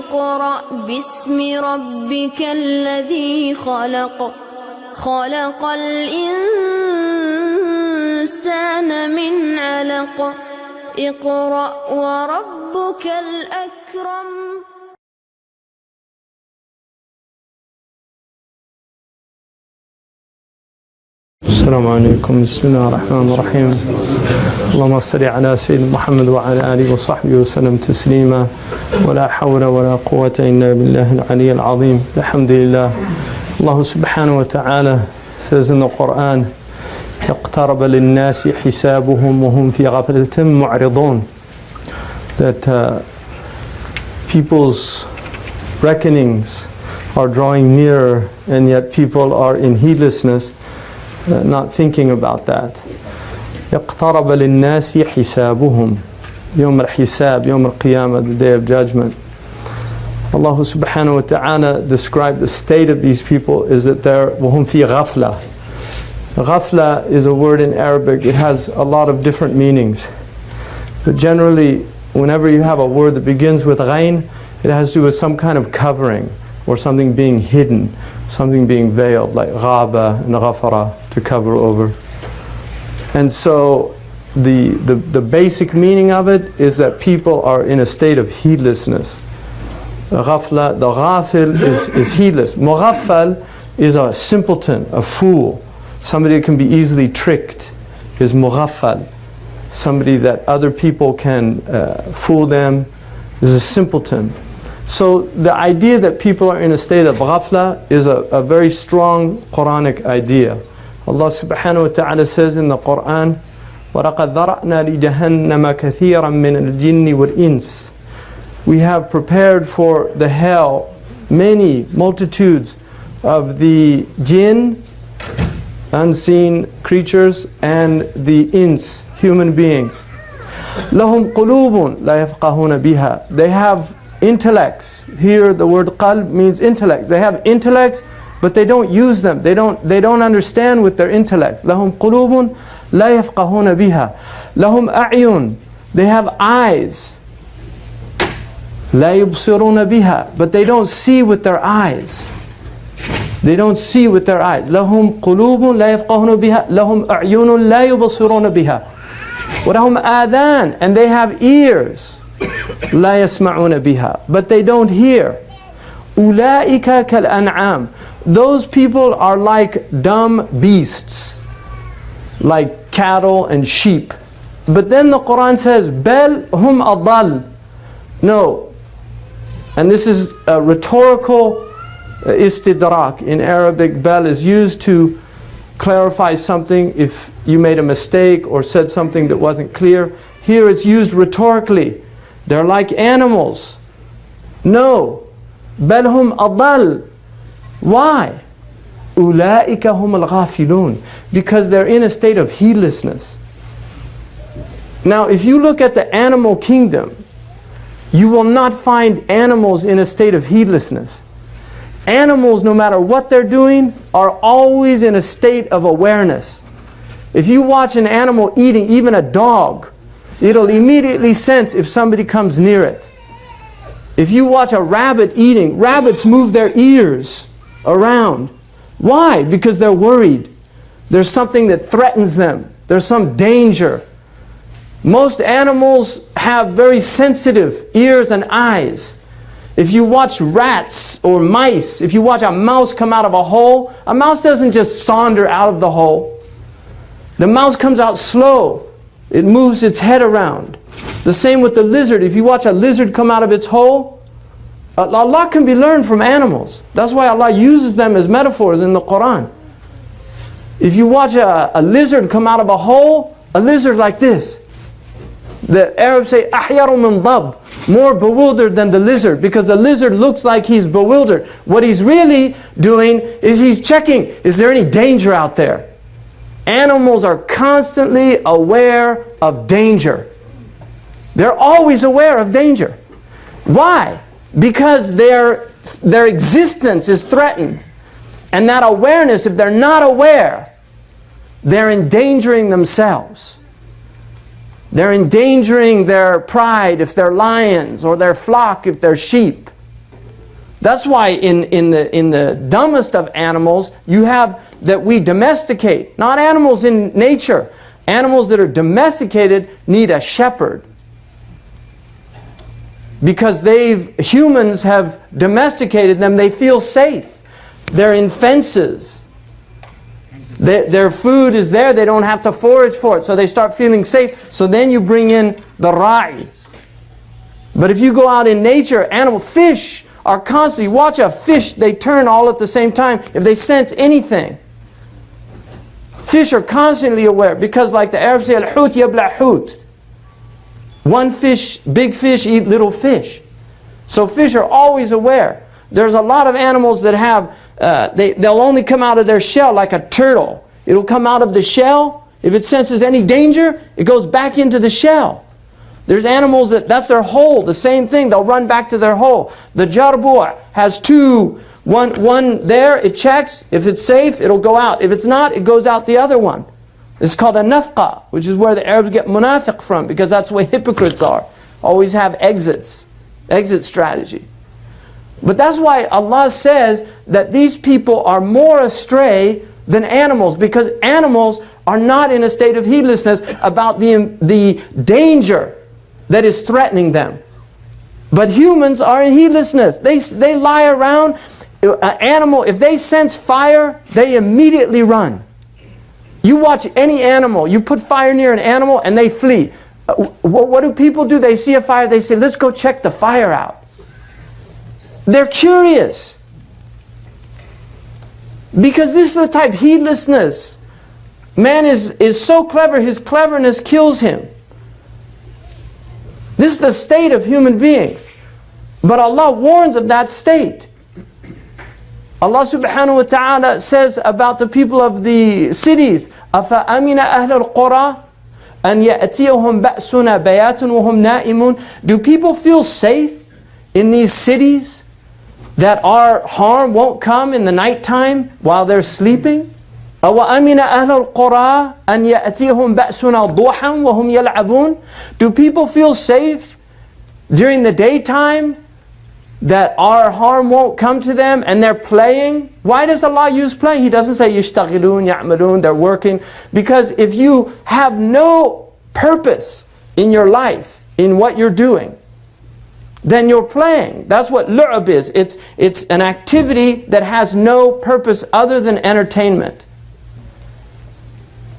اقرأ باسم ربك الذي خلق خلق الإنسان من علق اقرأ وربك الأكرم. السلام عليكم. بسم الله الرحمن الرحيم. اللهم صل على سيدنا محمد وعلى آله وصحبه وسلم تسليما. ولا حول ولا قوة إلا بالله العلي العظيم. الحمد لله. Allah subhanahu wa ta'ala says in the Quran, اقترب للناس حسابهم وهم في غفلة معرضون, that people's reckonings are drawing nearer, and yet people are in heedlessness, not thinking about that. اقترب للناس حسابهم, يوم الحساب, يوم القيامة, the day of judgment. Allah subhanahu wa ta'ala described the state of these people is that they're وهم في غفلة. Ghafla is a word in Arabic. It has a lot of different meanings. But generally, whenever you have a word that begins with ghain, it has to do with some kind of covering or something being hidden, something being veiled, like ghaba and ghafara, to cover over. And so the basic meaning of it is that people are in a state of heedlessness. Ghafla, the ghafil is heedless. Mughaffal is a simpleton, a fool. Somebody that can be easily tricked is mughaffal. Somebody that other people can fool them is a simpleton. So the idea that people are in a state of ghafla is a very strong Quranic idea. Allah subhanahu wa ta'ala says in the Quran, وَلَقَدْ ذَرَأْنَا لِجَهَنَّمَ كَثِيرًا مِنَ الْجِنِّ وَالْإِنسِ. We have prepared for the hell many multitudes of the jinn, unseen creatures, and the ins, human beings. لَهُمْ قُلُوبٌ لَا يَفْقَهُونَ بِهَا. They have intellects. Here the word qalb means intellect. They have intellects, but they don't use them. They don't understand with their intellects. لَهُمْ قُلُوبٌ لَا يَفْقَهُونَ بِهَا. لَهُمْ أَعْيُنٌ. They have eyes. لَا يُبْصِرُونَ بِهَا. But they don't see with their eyes. They don't see with their eyes. لَهُمْ قُلُوبٌ لَا يَفْقَهُونَ بِهَا. لَهُمْ أَعْيُنٌ لَا يُبْصِرُونَ بِهَا. وَلَهُمْ آذَانٌ. And they have ears. لَا يَسْمَعُونَ بِهَا. But they don't hear. أُولَٰئِكَ كَالْأَنْعَامِ. Those people are like dumb beasts, like cattle and sheep. But then the Quran says, بَلْ هُمْ أَضَلٌ. No. And this is a rhetorical istidrak. In Arabic, bal is used to clarify something if you made a mistake or said something that wasn't clear. Here it's used rhetorically. They're like animals. No. بَلْ هُمْ أَضَلٌ. Why? أُولَٰئِكَ هُمُ الْغَافِلُونَ. Because they're in a state of heedlessness. Now if you look at the animal kingdom, you will not find animals in a state of heedlessness. Animals, no matter what they're doing, are always in a state of awareness. If you watch an animal eating, even a dog, it'll immediately sense if somebody comes near it. If you watch a rabbit eating, rabbits move their ears around. Why? Because they're worried. There's something that threatens them. There's some danger. Most animals have very sensitive ears and eyes. If you watch rats or mice, if you watch a mouse come out of a hole, a mouse doesn't just saunter out of the hole. The mouse comes out slow. It moves its head around. The same with the lizard. If you watch a lizard come out of its hole, a lot can be learned from animals. That's why Allah uses them as metaphors in the Quran. If you watch a lizard come out of a hole, a lizard like this. The Arabs say, أَحْيَرُ مِنْ ضَبْ. More bewildered than the lizard, because the lizard looks like he's bewildered. What he's really doing is he's checking, is there any danger out there? Animals are constantly aware of danger. They're always aware of danger. Why? Because their existence is threatened. And that awareness, if they're not aware, they're endangering themselves. They're endangering their pride if they're lions, or their flock if they're sheep. That's why in the dumbest of animals, you have that we domesticate. Not animals in nature. Animals that are domesticated need a shepherd. Because humans have domesticated them, they feel safe. They're in fences. Their food is there, they don't have to forage for it, so they start feeling safe. So then you bring in the ra'i. But if you go out in nature, fish are constantly, watch a fish, they turn all at the same time if they sense anything. Fish are constantly aware, because like the Arabs say, al-hut yabla hut. One fish, big fish eat little fish. So fish are always aware. There's a lot of animals that have, they'll only come out of their shell like a turtle. It'll come out of the shell. If it senses any danger, it goes back into the shell. There's animals that's their hole, the same thing. They'll run back to their hole. The jarbu' has two. One there, it checks. If it's safe, it'll go out. If it's not, it goes out the other one. It's called a nafqa, which is where the Arabs get munafiq from, because that's where hypocrites are. Always have exit strategy. But that's why Allah says that these people are more astray than animals, because animals are not in a state of heedlessness about the danger that is threatening them. But humans are in heedlessness. They lie around. An animal, if they sense fire, they immediately run. You watch any animal, you put fire near an animal and they flee. What do people do? They see a fire, they say, let's go check the fire out. They're curious. Because this is the type of heedlessness. Man is so clever, his cleverness kills him. This is the state of human beings. But Allah warns of that state. Allah subhanahu wa ta'ala says about the people of the cities, أَفَأَمِنَ أَهْلَ الْقُرَىٰ أَنْ يَأْتِيَهُمْ بَأْسُنَا بَيَاتٌ وَهُمْ نَائِمُونَ. Do people feel safe in these cities that our harm won't come in the nighttime while they're sleeping? أَوَأَمِنَ أَهْلَ الْقُرَىٰ أَنْ يَأْتِيَهُمْ بَأْسُنَا ضُحًى وَهُمْ يَلْعَبُونَ. Do people feel safe during the daytime that our harm won't come to them and they're playing? Why does Allah use playing? He doesn't say يَشْتَغِلُونَ يَعْمَلُونَ, they're working. Because if you have no purpose in your life, in what you're doing, then you're playing. That's what lu'ab is. It's an activity that has no purpose other than entertainment.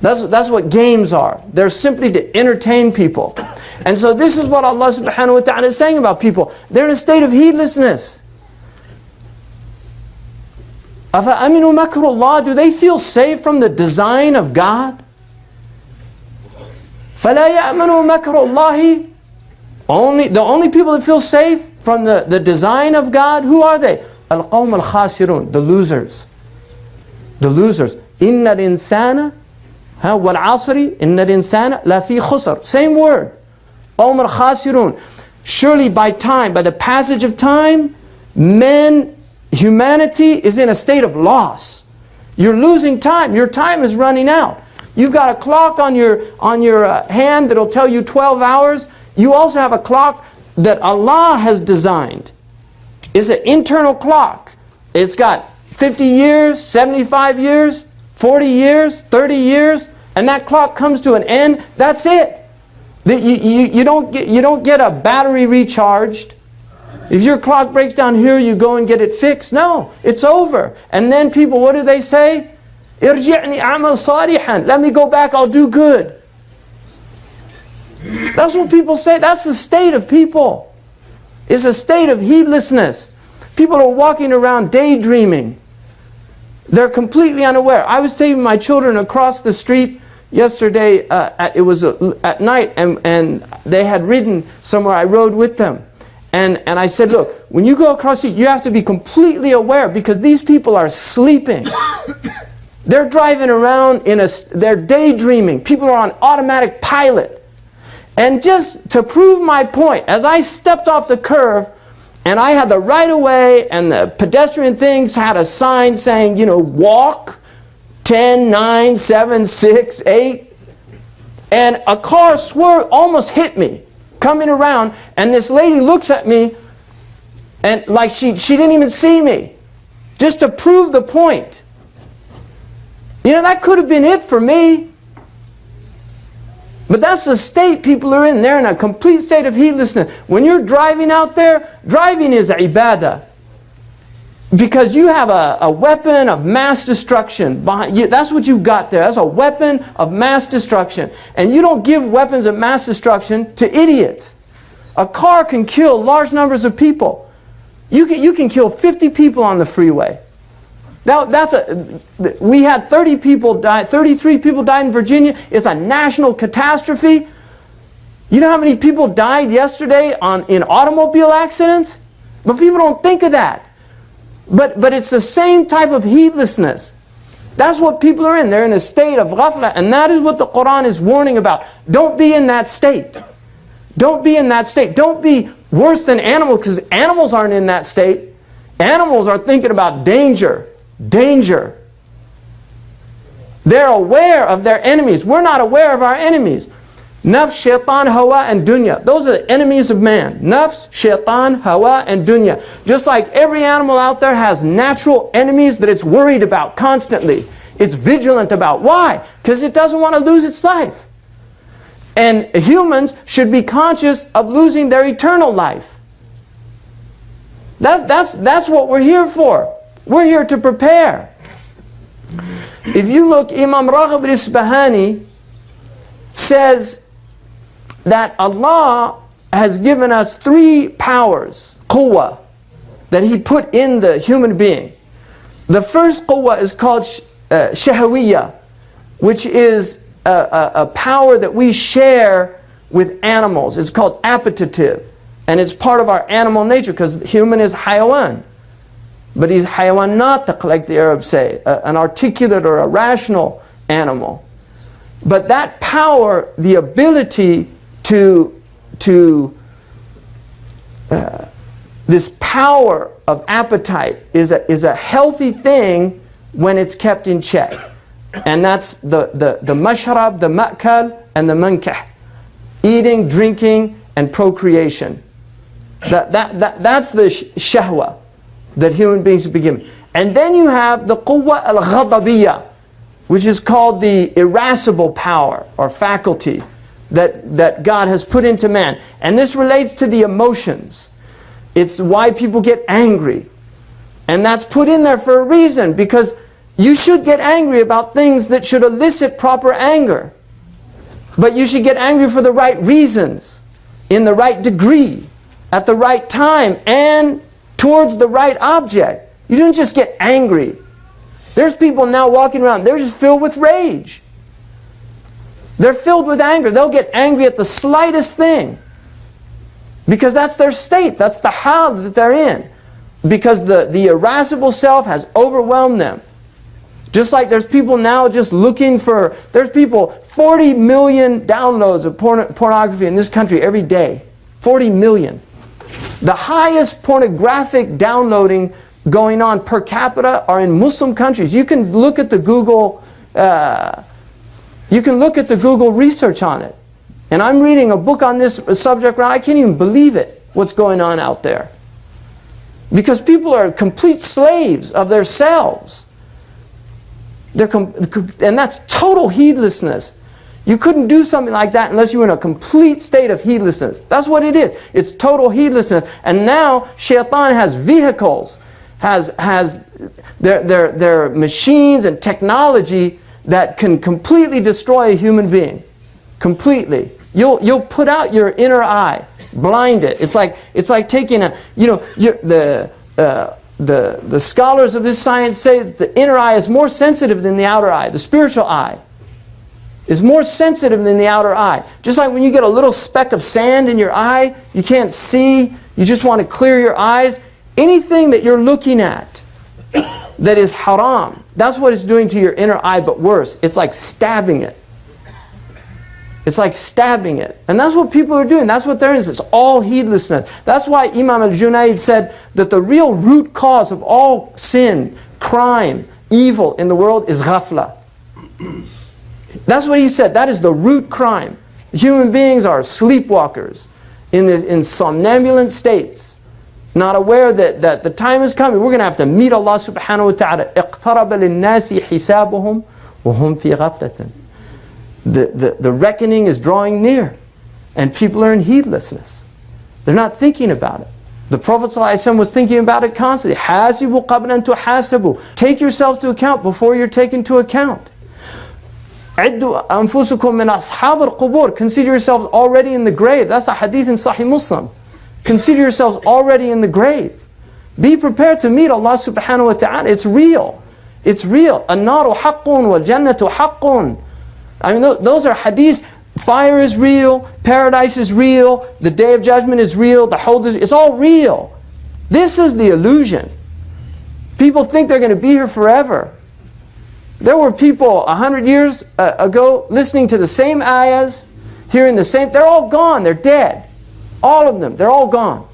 That's what games are. They're simply to entertain people. And so this is what Allah subhanahu wa ta'ala is saying about people. They're in a state of heedlessness. أَفَأَمِنُوا مَكْرُ اللَّهِ. Do they feel safe from the design of God? فَلَا يَأْمَنُوا مَكْرُ اللَّهِ. The only people that feel safe from the design of God, who are they? الْقَوْمَ الْخَاسِرُونَ, the losers. The losers. إِنَّ الْإِنسَانَ وَالْعَصْرِ إِنَّ الْإِنسَانَ لَفِي خُسْرٍ. Same word. قَوْمَ الْخَاسِرُونَ. Surely by the passage of time, humanity is in a state of loss. You're losing time. Your time is running out. You've got a clock on your hand that'll tell you 12 hours. You also have a clock that Allah has designed. It's an internal clock. It's got 50 years, 75 years, 40 years, 30 years, and that clock comes to an end. That's it. You don't get a battery recharged. If your clock breaks down here, you go and get it fixed. No, it's over. And then people, what do they say? Irji'ni a'mal salihan. Let me go back, I'll do good. That's what people say. That's the state of people. It's a state of heedlessness. People are walking around daydreaming. They're completely unaware. I was taking my children across the street yesterday. It was at night, and they had ridden somewhere. I rode with them. And I said, look, when you go across the street, you have to be completely aware, because these people are sleeping. They're driving around, they're daydreaming. People are on automatic pilot. And just to prove my point, as I stepped off the curve, and I had the right of way, and the pedestrian things had a sign saying, walk, 10, 9, 7, 6, 8. And a car swerved, almost hit me, coming around, and this lady looks at me, And like she didn't even see me. Just to prove the point. You know, that could have been it for me. But that's the state people are in. They're in a complete state of heedlessness. When you're driving out there, driving is ibadah. Because you have a weapon of mass destruction behind you. That's what you've got there. That's a weapon of mass destruction. And you don't give weapons of mass destruction to idiots. A car can kill large numbers of people. You can kill 50 people on the freeway. We had 30 people die, 33 people died in Virginia. It's a national catastrophe. You know how many people died yesterday in automobile accidents? But people don't think of that. But it's the same type of heedlessness. That's what people are in. They're in a state of ghafla, and that is what the Quran is warning about. Don't be in that state. Don't be in that state. Don't be worse than animals, because animals aren't in that state. Animals are thinking about danger. Danger. They're aware of their enemies. We're not aware of our enemies. Nafs, shaitan, hawa, and dunya. Those are the enemies of man. Nafs, shaitan, hawa, and dunya. Just like every animal out there has natural enemies that it's worried about constantly. It's vigilant about. Why? Because it doesn't want to lose its life. And humans should be conscious of losing their eternal life. That's what we're here for. We're here to prepare. If you look, Imam Raghib al-Isbahani says that Allah has given us 3 powers, quwwah, that He put in the human being. The first quwwah is called shahawiyya, which is a power that we share with animals. It's called appetitive. And it's part of our animal nature, because human is hayawan. But he's hayawan natiq, like the Arabs say, an articulate or a rational animal. But that power, the ability this power of appetite is a healthy thing when it's kept in check. And that's the mashrab, the ma'kal, and the mankah. Eating, drinking, and procreation. That's the shahwa that human beings have been given. And then you have the quwwa al-ghadabiyya, which is called the irascible power or faculty that God has put into man. And this relates to the emotions. It's why people get angry. And that's put in there for a reason, because you should get angry about things that should elicit proper anger. But you should get angry for the right reasons, in the right degree, at the right time, and towards the right object. You don't just get angry. There's people now walking around, they're just filled with rage. They're filled with anger. They'll get angry at the slightest thing. Because that's their state. That's the hal that they're in. Because the irascible self has overwhelmed them. Just like there's people now just looking for, there's people, 40 million downloads of pornography in this country every day. 40 million. The highest pornographic downloading going on per capita are in Muslim countries. You can look at the Google, research on it. And I'm reading a book on this subject right now. I can't even believe it, what's going on out there. Because people are complete slaves of themselves. And that's total heedlessness. You couldn't do something like that unless you were in a complete state of heedlessness. That's what it is. It's total heedlessness. And now shaitan has vehicles, has their machines and technology that can completely destroy a human being. Completely. You'll put out your inner eye, blind it. It's like taking a, the scholars of this science say that the inner eye is more sensitive than the outer eye. The spiritual eye is more sensitive than the outer eye. Just like when you get a little speck of sand in your eye, you can't see, you just want to clear your eyes. Anything that you're looking at that is haram, that's what it's doing to your inner eye, but worse. It's like stabbing it. It's like stabbing it. And that's what people are doing. That's what they're in. It's all heedlessness. That's why Imam al-Junayd said that the real root cause of all sin, crime, evil in the world is ghafla. That's what he said. That is the root crime. Human beings are sleepwalkers in somnambulant states. not aware that the time is coming. We're going to have to meet Allah subhanahu wa ta'ala. اقترب للناس حسابهم وهم في غفلة. The reckoning is drawing near, and people are in heedlessness. They're not thinking about it. The Prophet ﷺ was thinking about it constantly. حاسبوا قبل أن تحاسبوا. Take yourself to account before you're taken to account. عدوا أنفسكم من أصحاب القبور. Consider yourselves already in the grave. That's a hadith in Sahih Muslim. Consider yourselves already in the grave. Be prepared to meet Allah subhanahu wa ta'ala. It's real. It's real. النار حق والجنة حق. I mean, those are hadiths. Fire is real, paradise is real, the day of judgment is real, the whole, it's all real. This is the illusion. People think they're going to be here forever. There were people 100 years ago listening to the same ayahs, hearing the same, they're all gone, they're dead. All of them, they're all gone.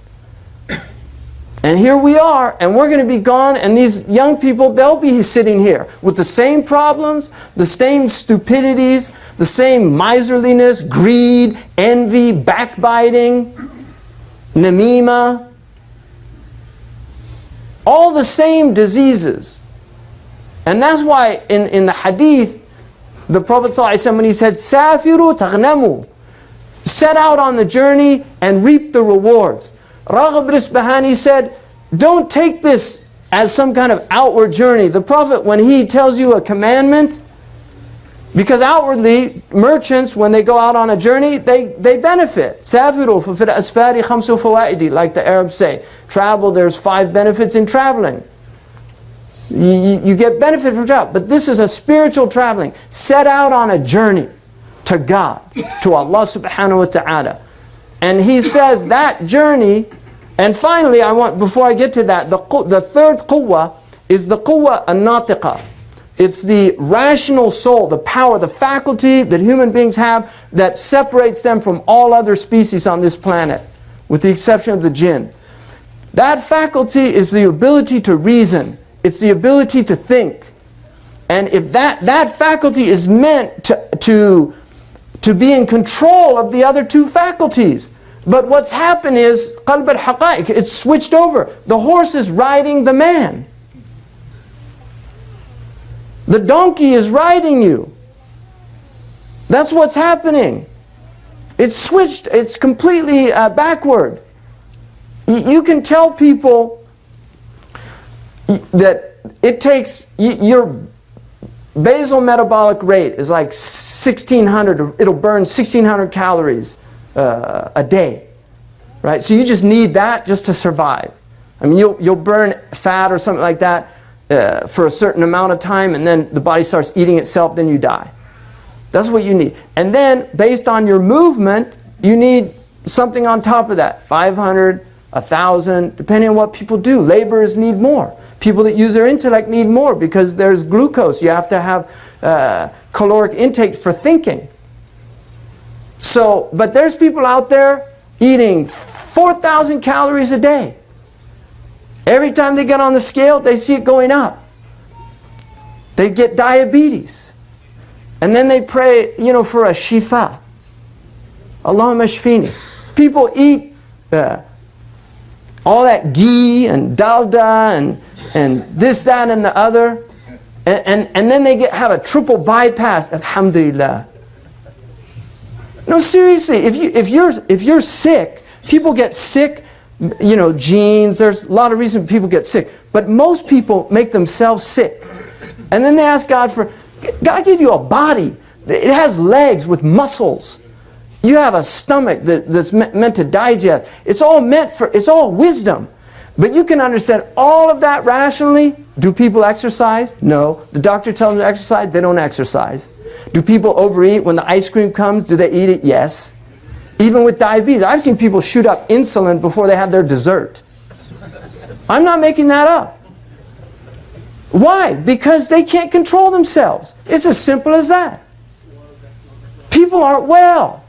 And here we are, and we're going to be gone, and these young people, they'll be sitting here with the same problems, the same stupidities, the same miserliness, greed, envy, backbiting, namima. All the same diseases. And that's why in the hadith, the Prophet ﷺ, when he said, Safiru taghnamu, set out on the journey and reap the rewards. Raghib Isbahani said, don't take this as some kind of outward journey. The Prophet, when he tells you a commandment, because outwardly, merchants, when they go out on a journey, they benefit. Safiru fil asfari khamsu fawaidi, like the Arabs say. Travel, there's 5 benefits in traveling. You get benefit from travel. But this is a spiritual traveling. Set out on a journey to God, to Allah subhanahu wa ta'ala. And he says that journey, and finally, before I get to that, the third quwwah is the quwwah an-natiqa. It's the rational soul, the power, the faculty that human beings have that separates them from all other species on this planet, with the exception of the jinn. That faculty is the ability to reason. It's the ability to think. And if that faculty is meant to be in control of the other 2 faculties. But what's happened is, qalb al-haqa'iq, it's switched over. The horse is riding the man. The donkey is riding you. That's what's happening. It's switched, it's completely backward. You can tell people that it takes, your basal metabolic rate is like 1,600, it'll burn 1,600 calories a day, right? So you just need that just to survive. I mean, you'll burn fat or something like that for a certain amount of time, and then the body starts eating itself, then you die. That's what you need. And then, based on your movement, you need something on top of that. 500, 1,000, depending on what people do. Laborers need more. People that use their intellect need more because there's glucose. You have to have caloric intake for thinking. So, but there's people out there eating 4,000 calories a day. Every time they get on the scale, they see it going up. They get diabetes. And then they pray, for a shifa. Allahumma shfini. People eat all that ghee and dalda and this, that, and the other. And then they have a triple bypass. Alhamdulillah. No, seriously, if you're sick, people get sick, genes, there's a lot of reasons people get sick. But most people make themselves sick. And then they ask God God gave you a body. It has legs with muscles. You have a stomach that's meant to digest. It's all wisdom. But you can understand all of that rationally. Do people exercise? No. The doctor tells them to exercise, they don't exercise. Do people overeat when the ice cream comes? Do they eat it? Yes. Even with diabetes, I've seen people shoot up insulin before they have their dessert. I'm not making that up. Why? Because they can't control themselves. It's as simple as that. People aren't well.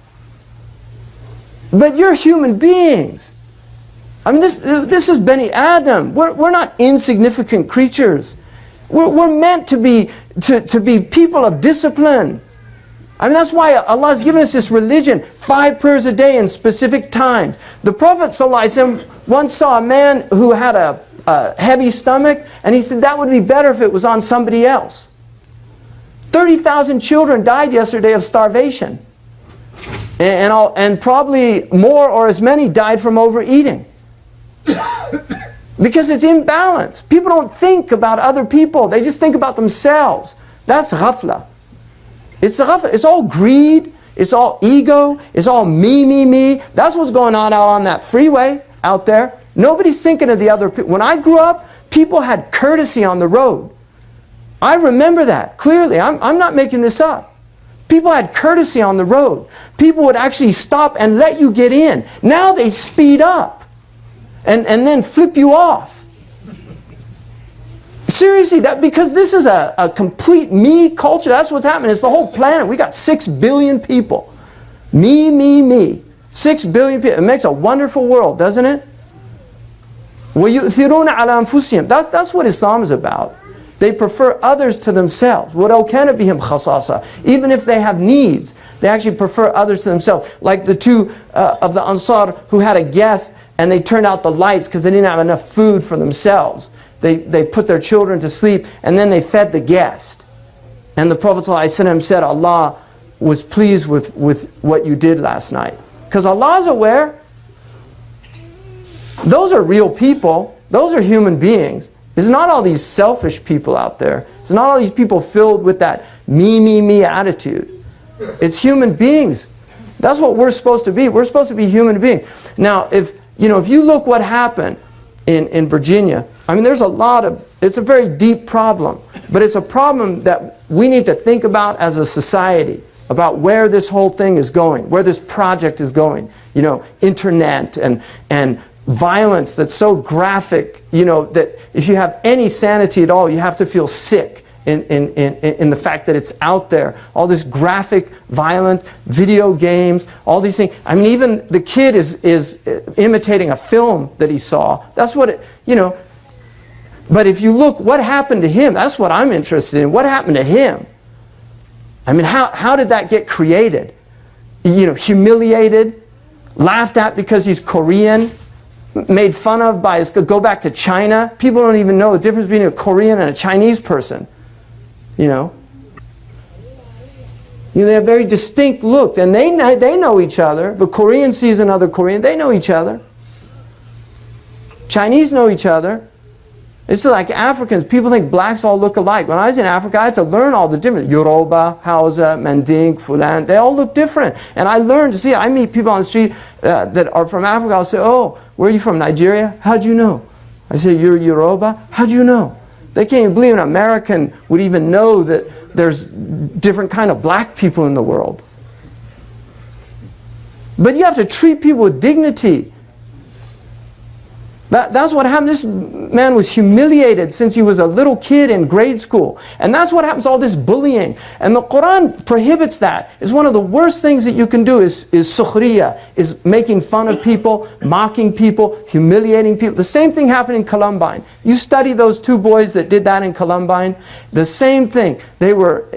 But you're human beings. I mean, this is Bani Adam. We're not insignificant creatures. We're meant to be people of discipline. I mean, that's why Allah has given us this religion, 5 prayers a day in specific times. The Prophet ﷺ once saw a man who had a heavy stomach, and he said that would be better if it was on somebody else. 30,000 children died yesterday of starvation. And probably more or as many died from overeating. Because it's imbalance. People don't think about other people. They just think about themselves. That's ghafla. It's ghafla. It's all greed. It's all ego. It's all me, me, me. That's what's going on out on that freeway out there. Nobody's thinking of the other people. When I grew up, people had courtesy on the road. I remember that clearly. I'm not making this up. People had courtesy on the road. People would actually stop and let you get in. Now they speed up and then flip you off. Seriously, because this is a complete me culture. That's what's happening. It's the whole planet. We got 6 billion people. Me, me, me. 6 billion people. It makes a wonderful world, doesn't it? وَيُؤْثِرُونَ عَلَى أَنفُسِهِمْ. That's what Islam is about. They prefer others to themselves. وَلَوْ كَانَ بِهِمْ خَصَاصَةٌ. Even if they have needs, they actually prefer others to themselves. Like the 2 of the Ansar who had a guest and they turned out the lights because they didn't have enough food for themselves. They put their children to sleep and then they fed the guest. And the Prophet ﷺ said, Allah was pleased with what you did last night. Because Allah is aware. Those are real people. Those are human beings. It's not all these selfish people out there. It's not all these people filled with that me, me, me attitude. It's human beings. That's what we're supposed to be. We're supposed to be human beings. Now, if you look what happened in Virginia, I mean, there's a lot of, it's a very deep problem. But it's a problem that we need to think about as a society, about where this whole thing is going, where this project is going. You know, internet and violence that's so graphic, that if you have any sanity at all, you have to feel sick in the fact that it's out there. All this graphic violence, video games, all these things. I mean, even the kid is imitating a film that he saw. That's what But if you look, what happened to him? That's what I'm interested in. What happened to him? I mean, how did that get created? Humiliated, laughed at because he's Korean, made fun of by his, go back to China. People don't even know the difference between a Korean and a Chinese person. They have very distinct look, and they know each other. The Korean sees another Korean, they know each other. Chinese know each other. It's like Africans. People think blacks all look alike. When I was in Africa, I had to learn all the different. Yoruba, Hausa, Manding, Fulan. They all look different. And I learned to see. I meet people on the street that are from Africa. I'll say, oh, where are you from? Nigeria? How'd you know? I say, you're Yoruba? How'd you know? They can't even believe an American would even know that there's different kind of black people in the world. But you have to treat people with dignity. That's what happened. This man was humiliated since he was a little kid in grade school. And that's what happens, all this bullying. And the Quran prohibits that. It's one of the worst things that you can do is sukhriya, is making fun of people, mocking people, humiliating people. The same thing happened in Columbine. You study those 2 boys that did that in Columbine. The same thing. They were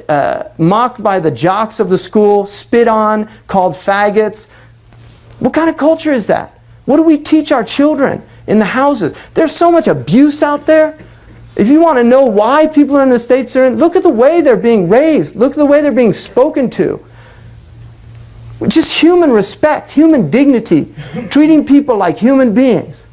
mocked by the jocks of the school, spit on, called faggots. What kind of culture is that? What do we teach our children in the houses? There's so much abuse out there. If you want to know why people in the states are in, look at the way they're being raised. Look at the way they're being spoken to. Just human respect, human dignity, treating people like human beings,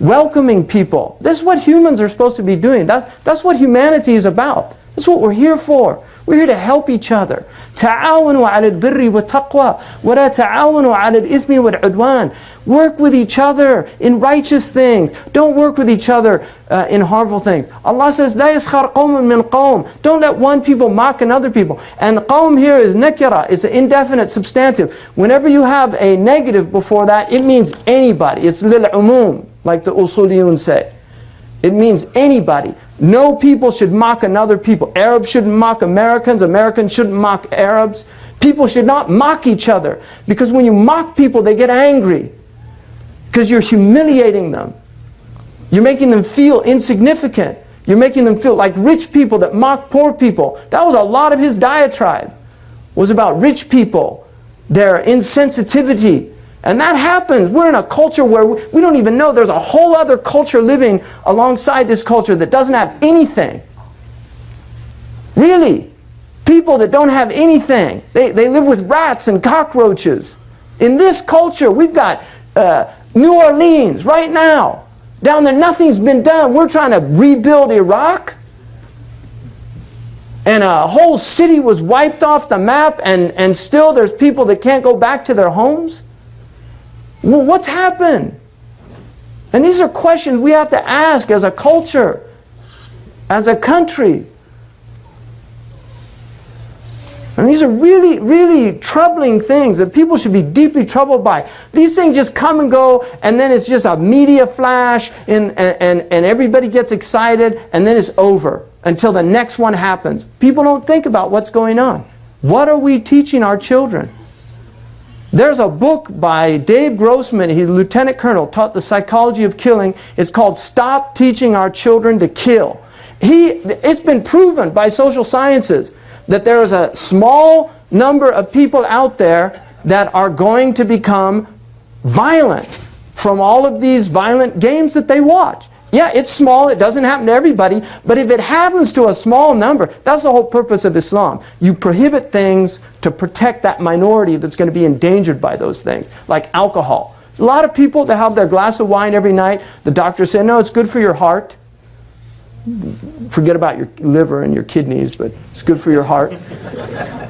welcoming people. This is what humans are supposed to be doing. That's what humanity is about. That's what we're here for. We're here to help each other. تعاونوا على البر والتقوى ولا تعاونوا على الإثم والعدوان. Work with each other in righteous things. Don't work with each other in harmful things. Allah says, لا يسخر قوم من قوم. Don't let one people mock another people. And قوم here is nakira. It's an indefinite substantive. Whenever you have a negative before that, it means anybody. It's للعموم, like the usuliyun say. It means anybody. No people should mock another people. Arabs shouldn't mock Americans. Americans shouldn't mock Arabs. People should not mock each other. Because when you mock people, they get angry. Because you're humiliating them. You're making them feel insignificant. You're making them feel like rich people that mock poor people. That was a lot of his diatribe. was about rich people, their insensitivity. And that happens. We're in a culture where we don't even know there's a whole other culture living alongside this culture that doesn't have anything. Really. People that don't have anything. They live with rats and cockroaches. In this culture, we've got New Orleans right now. Down there, nothing's been done. We're trying to rebuild Iraq. And a whole city was wiped off the map, and still there's people that can't go back to their homes. Well, what's happened? And these are questions we have to ask as a culture, as a country. And these are really, really troubling things that people should be deeply troubled by. These things just come and go, and then it's just a media flash, and everybody gets excited, and then it's over until the next one happens. People don't think about what's going on. What are we teaching our children? There's a book by Dave Grossman, he's a lieutenant colonel, taught the psychology of killing. It's called Stop Teaching Our Children to Kill. It's been proven by social sciences that there is a small number of people out there that are going to become violent from all of these violent games that they watch. Yeah, it's small, it doesn't happen to everybody, but if it happens to a small number, that's the whole purpose of Islam. You prohibit things to protect that minority that's going to be endangered by those things, like alcohol. A lot of people that have their glass of wine every night, the doctor said, no, it's good for your heart. Forget about your liver and your kidneys, but it's good for your heart.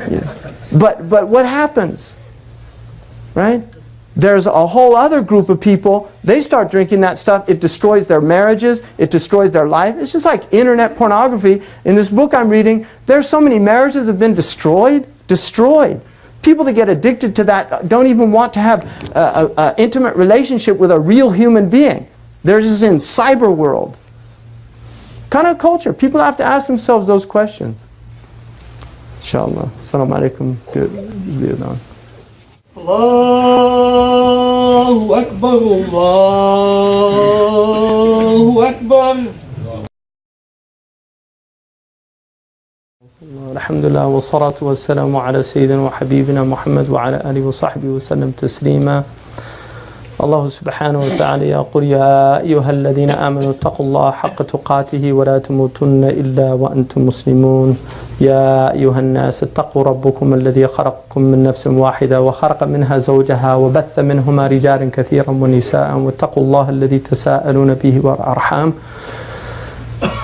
Yeah. But what happens? Right? There's a whole other group of people, they start drinking that stuff, it destroys their marriages, it destroys their life. It's just like internet pornography. In this book I'm reading, there's so many marriages that have been destroyed. People that get addicted to that don't even want to have an intimate relationship with a real human being. They're just in cyber world. Kind of culture. People have to ask themselves those questions. Inshallah. As-salamu Alaykum. Good. Allahu Akbar, Allahu Akbar. Alhamdulillah wa salatu wa salamu ala Sayyidina wa Habibina Muhammad wa ala alihi wa sahbihi wa sallam taslima. Allah subhanahu wa ta'ala yaqul ya ayyuhalladhina amanu taqullaha haqqa tuqatihi wa la tamutunna illa wa antum muslimun. يا أيها الناس اتقوا ربكم الذي خلقكم من نفس واحدة وخلق منها زوجها وبث منهما رجالا كثيرا ونساء واتقوا الله الذي تساءلون به والأرحام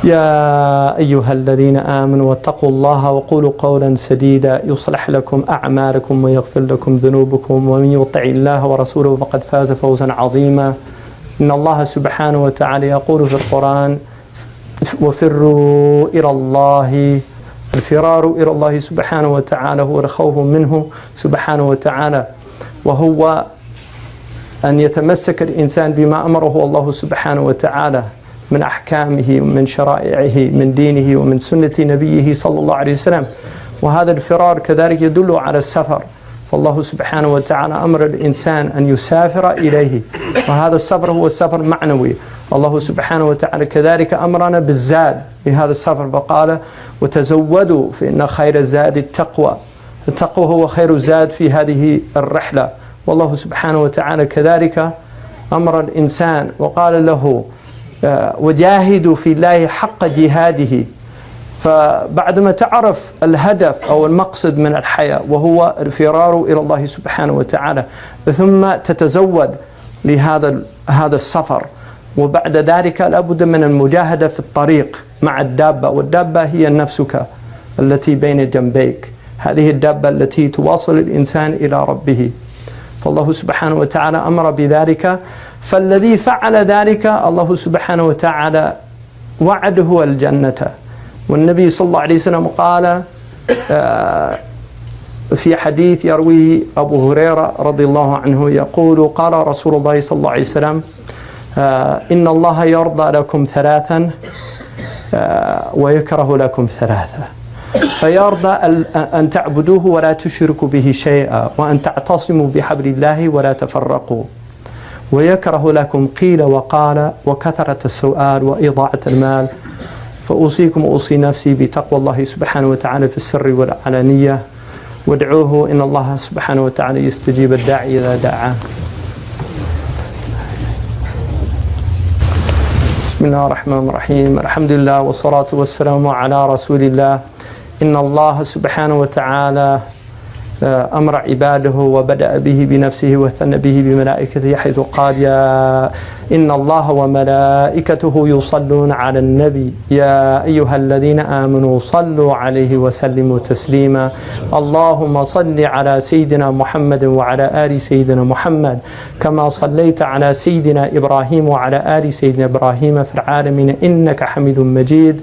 يا أيها الذين آمنوا واتقوا الله وقولوا قولا سديدا يصلح لكم أعمالكم ويغفر لكم ذنوبكم ومن يطع الله ورسوله فقد فاز فوزا عظيما. إن الله سبحانه وتعالى يقول في القرآن وفروا إلى الله. الفرار إلى الله سبحانه وتعالى هو الخوف منه سبحانه وتعالى، وهو أن يتمسك الإنسان بما أمره الله سبحانه وتعالى من أحكامه ومن شرائعه من دينه ومن سنة نبيه صلى الله عليه وسلم. وهذا الفرار كذلك يدل على السفر، فالله سبحانه وتعالى أمر الإنسان أن يسافر إليه، وهذا السفر هو السفر معنوي. الله سبحانه وتعالى كذلك أمرنا بالزاد لهذا السفر، فقال وتزودوا فإن خير الزاد التقوى. التقوى هو خير الزاد في هذه الرحلة. والله سبحانه وتعالى كذلك أمر الإنسان وقال له وجاهدوا في الله حق جهاده. فبعدما تعرف الهدف أو المقصد من الحياة وهو الفرار إلى الله سبحانه وتعالى، ثم تتزود لهذا السفر، وبعد ذلك لابد من المجاهدة في الطريق مع الدابة، والدابة هي نفسك التي بين جنبيك، هذه الدابة التي تواصل الإنسان إلى ربه. فالله سبحانه وتعالى أمر بذلك، فالذي فعل ذلك الله سبحانه وتعالى وعده الجنة. والنبي صلى الله عليه وسلم قال في حديث يرويه أبو هريرة رضي الله عنه يقول قال رسول الله صلى الله عليه وسلم إن الله يرضى لكم ثلاثا ويكره لكم ثلاثة، فيرضى أن تعبدوه ولا تشركوا به شيئا وأن تعتصموا بحبل الله ولا تفرقوا، ويكره لكم قيل وقال وكثرة السؤال وإضاعة المال. فأوصيكم وأوصي نفسي بتقوى الله سبحانه وتعالى في السر والعلانية. وادعوه إن الله سبحانه وتعالى يستجيب الداعي إذا دعاه. بسم الله الرحمن الرحيم. الحمد لله والصلاة والسلام على رسول الله. إن الله سبحانه وتعالى أمر عباده وبدأ به بنفسه وثنى به بملائكته حيث قال يا إن الله وملائكته يصلون على النبي يا أيها الذين آمنوا صلوا عليه وسلموا تسليما. اللهم صل على سيدنا محمد وعلى آل سيدنا محمد كما صليت على سيدنا إبراهيم وعلى آل سيدنا إبراهيم في العالمين إنك حميد مجيد.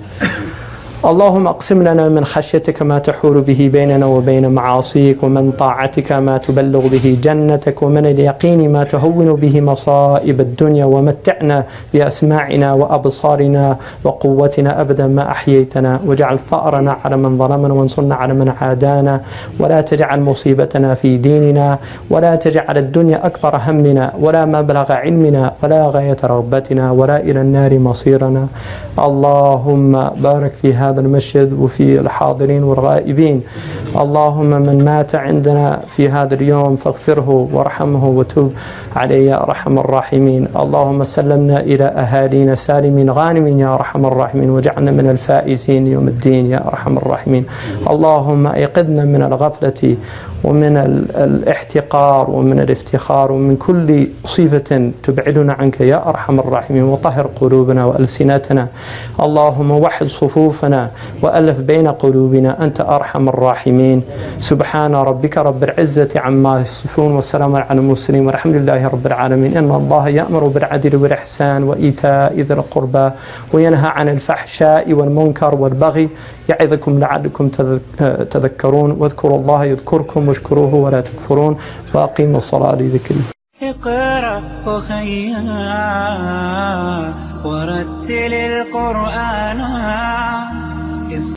اللهم اقسم لنا من خشيتك ما تحول به بيننا وبين معاصيك ومن طاعتك ما تبلغ به جنتك ومن اليقين ما تهون به مصائب الدنيا ومتعنا بأسماعنا وأبصارنا وقوتنا أبدا ما أحييتنا واجعل ثأرنا على من ظلمنا وانصرنا على من عادانا ولا تجعل مصيبتنا في ديننا ولا تجعل الدنيا أكبر همنا ولا مبلغ علمنا ولا غاية رغبتنا ولا إلى النار مصيرنا. اللهم بارك في هذا المسجد وفي الحاضرين والغائبين. اللهم من مات عندنا في هذا اليوم فاغفره وارحمه وتب عليه يا أرحم الراحمين. اللهم سلمنا إلى أهالينا سالمين غانمين يا أرحم الراحمين واجعلنا من الفائزين يوم الدين يا أرحم الراحمين. اللهم أيقظنا من الغفلة ومن الاحتقار ومن الافتخار ومن كل صفة تبعدنا عنك يا أرحم الراحمين وطهر قلوبنا وألسنتنا. اللهم وحد صفوفنا وألف بين قلوبنا أنت أرحم الراحمين. سبحان ربك رب العزة عما يصفون والسلام على المرسلين والحمد لله رب العالمين. إن الله يأمر بالعدل والإحسان وإيتاء ذي القربى وينهى عن الفحشاء والمنكر والبغي يعظكم لعلكم تذكرون واذكروا الله يذكركم واشكروه ولا تكفرون وأقيموا الصلاة لذكره. اقرأ وخيّا ورتل القرآن